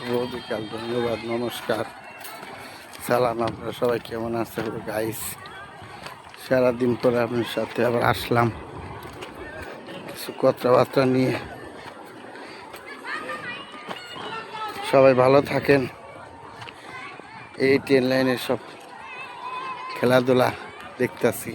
বিকাল ধন্যবাদ, নমস্কার, সালাম। আপনারা সবাই কেমন আছেন গাইস? সারাদিন পরে আপনার সাথে আবার আসলাম কিছু কথাবার্তা নিয়ে। সবাই ভালো থাকেন। এই ট্রেন লাইনের সব খেলাধুলা দেখতেছি।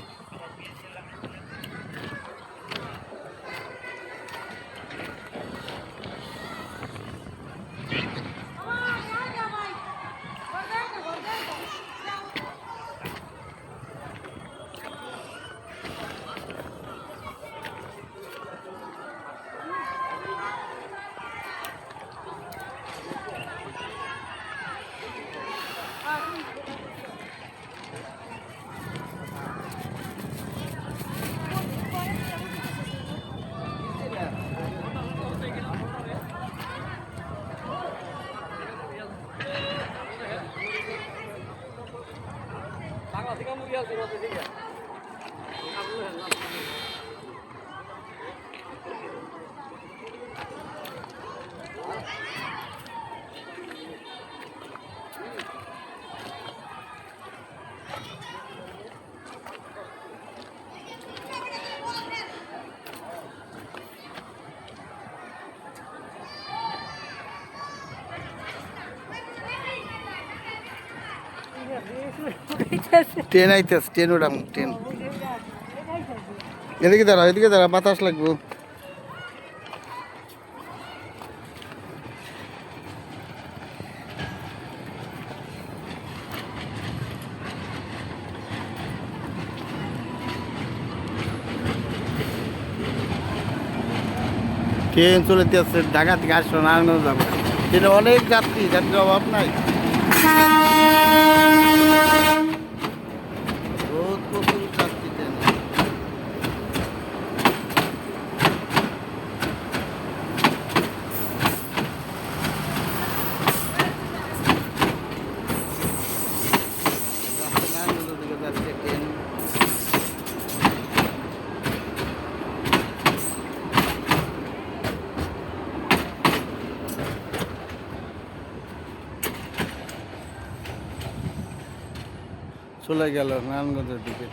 ট্রেন আইতেছে, ট্রেন উঠাম, ট্রেন। এদিকে দাঁড়া, বাতাস লাগবো। ট্রেন চলে যাচ্ছে ঢাকা থেকে, আসলো নারায়ণগঞ্জ যাবো। ট্রেনে অনেক যাত্রীর অভাব নাই। প্রচুর যাত্রী ট্রেনে। নারায়ণগঞ্জের দিকে যাচ্ছে ট্রেন। চলে গেল নারায়ণগঞ্জের দিকে।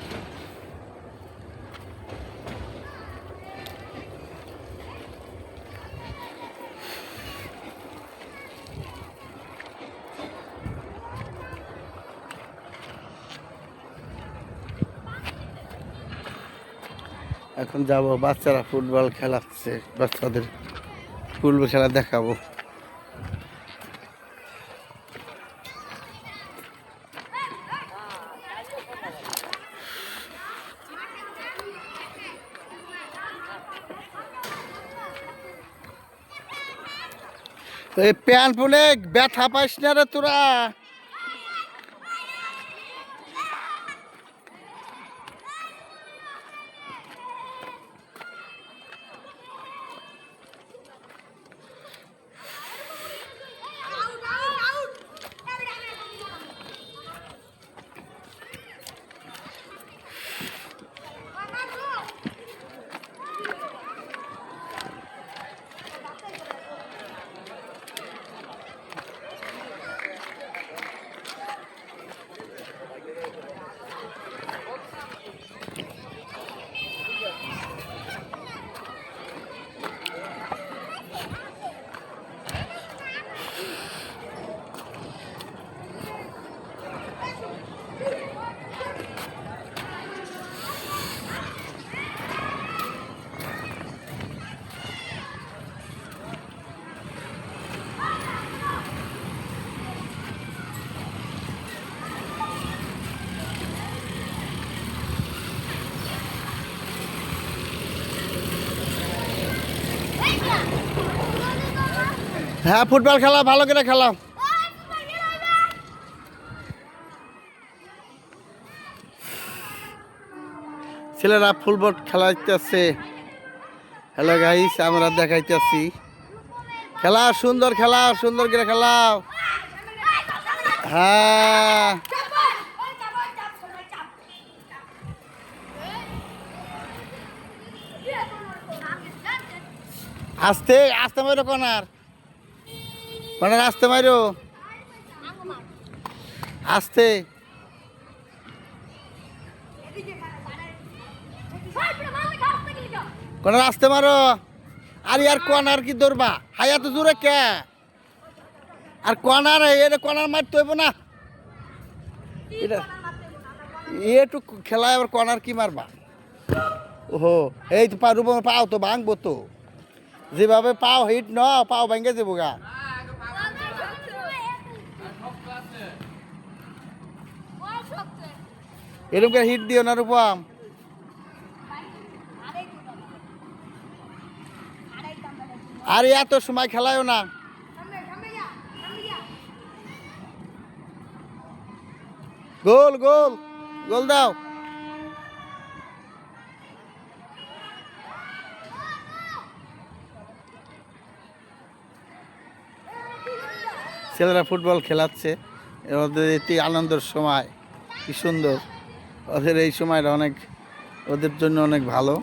এখন যাব, বাচ্চারা ফুটবল খেলাচ্ছে, বাচ্চাদের ফুটবল খেলা দেখাবো। এই প্যান ফুলে ব্যথা পাইস না রে তোরা। হ্যাঁ, ফুটবল খেলা ভালো করে খেলা। ছেলেরা ফুটবল খেলাইতেছে। হ্যালো গাইস, আমরা দেখাইতেছি খেলা। সুন্দর খেলা, সুন্দর করে খেলাও। হ্যাঁ, আস্তে আস্তে মেরে কোনার। কর্নার আসতে মারো আসতে কর্নার আসতে মারো আর ইয়ার কর্নার কি ধরবা হায়া তো জোরে কে আর কর্নার এটা কর্নার মারতে হইব না এটা একটু খেলায় আবার কর্নার কি মারবা ওহো এই তো পারুব পাও তো ভাঙবো তো যেভাবে পাও হিট ন পাও ভাঙে যাবো গা এরকম করে হিট দিও না রূপম আর এত সময় খেলায়ও না গোল গোল গোল দাও ছেলেরা ফুটবল খেলাচ্ছে ওদের এটি আনন্দের সময় কি সুন্দর ওদের এই সময়টা অনেক ওদের জন্য অনেক ভালো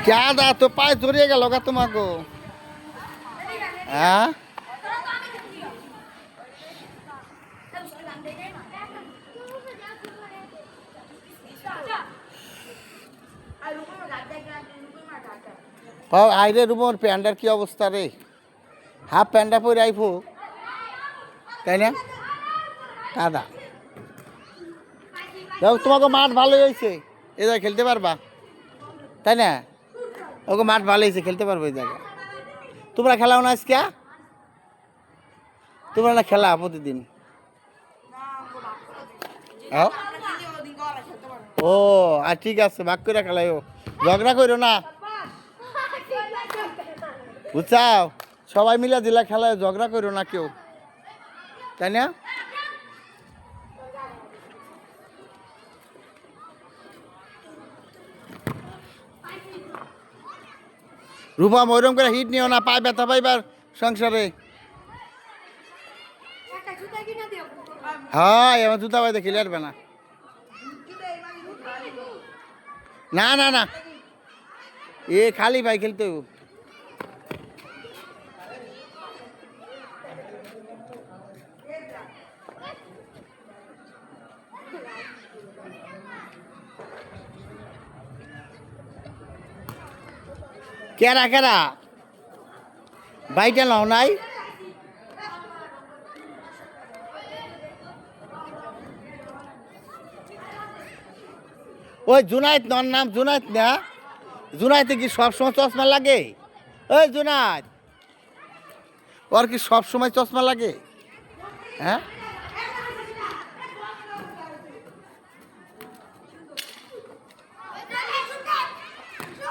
क्या दा तो पाए জড়িয়ে গেল গা তোমাকে হ্যাঁ আইরে রুমোর প্যান্ডার কি অবস্থা রে হাফ প্যান্ডা পরে আইফো তাই না দাদা তোমাকে মাঠ ভালোই হয়েছে এ জায়গায় খেলতে পারবা তাই না ওকে মাঠ ভালো হয়েছে খেলতে পারবো এই জায়গায় তোমরা খেলাও না আজকে তোমরা না খেলা প্রতিদিন ও আর ঠিক আছে ভাগ করে খেলাইও ঝগড়া করো না বুঝছাও সবাই মিলে দিলা খেলায় ঝগড়া করো না কেউ তাই না রূপম ওইরকম করে হিট নিও না পায়ে ব্যথা পাইবার সংসারে হ্যাঁ এবার জুতা পাইতে খেলে আসবে না না না না এ খালি ভাই খেলতে কেরা কেরা বাইটা নাও নাই ওই জুনাইত নর নাম জুনাইত না জুনাইতে কি সবসময় চশমা লাগে ওই জুনাইত ওর কি সবসময় চশমা লাগে হ্যাঁ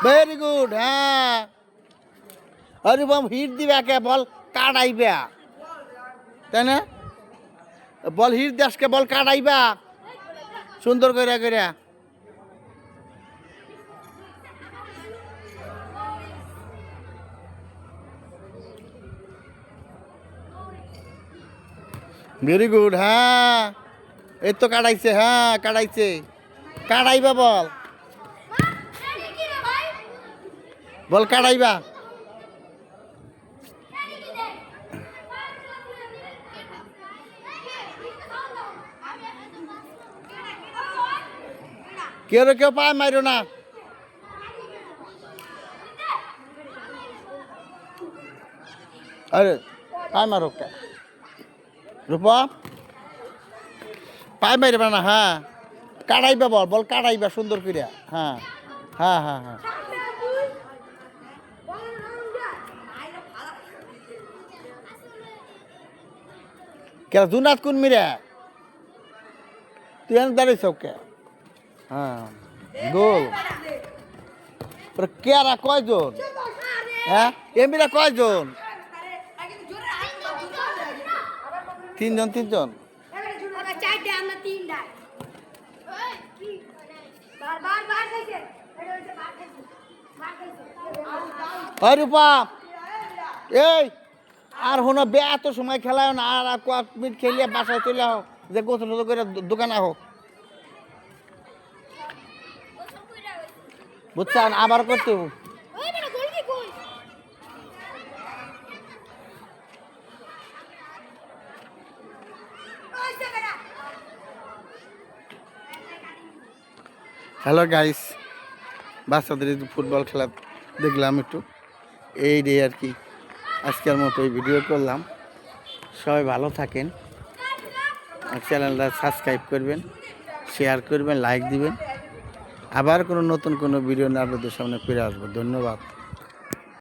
ভেরি গুড হ্যাঁ আরে বাম হিট দিবে কে বল কাটাইবে তাই না বল হিট দেশকে বল কাটাইবা সুন্দর করে করে ভেরি গুড হ্যাঁ এই তো কাটাইছে হ্যাঁ কাটাইছে কাটাইবা বল বল কাটাইবা কেউ কেউ পায় মারো না আরে পায় মারো কে রূপা পায় মারবে না হ্যাঁ কাটাইবা বল বল কাটাইবা সুন্দর করিয়া হ্যাঁ হ্যাঁ হ্যাঁ হ্যাঁ কে জুনাত কোন মিরা তুই দাঁড়িয়েছ কে হ্যাঁ গোল কেরা কয়জন হ্যাঁ এমবিরা কয়জন তিনজন ওই রূপা এই আর হনো বে এত সময় খেলায় না আর কয়েক মিনিট খেলিয়ে বাসায় চলে আও যে গোসল করে দোকানে আহো বুঝছেন আবার করতে হবে। হ্যালো গাইস বাচ্চাদের একটু ফুটবল খেলা দেখলাম একটু এই রে আর কি আজকের মতো এই ভিডিও করলাম সবাই ভালো থাকেন আর চ্যানেলটা সাবস্ক্রাইব করবেন শেয়ার করবেন লাইক দিবেন আবার কোনো নতুন কোনো ভিডিও নিয়ে আপনাদের সামনে ফিরে আসবো ধন্যবাদ।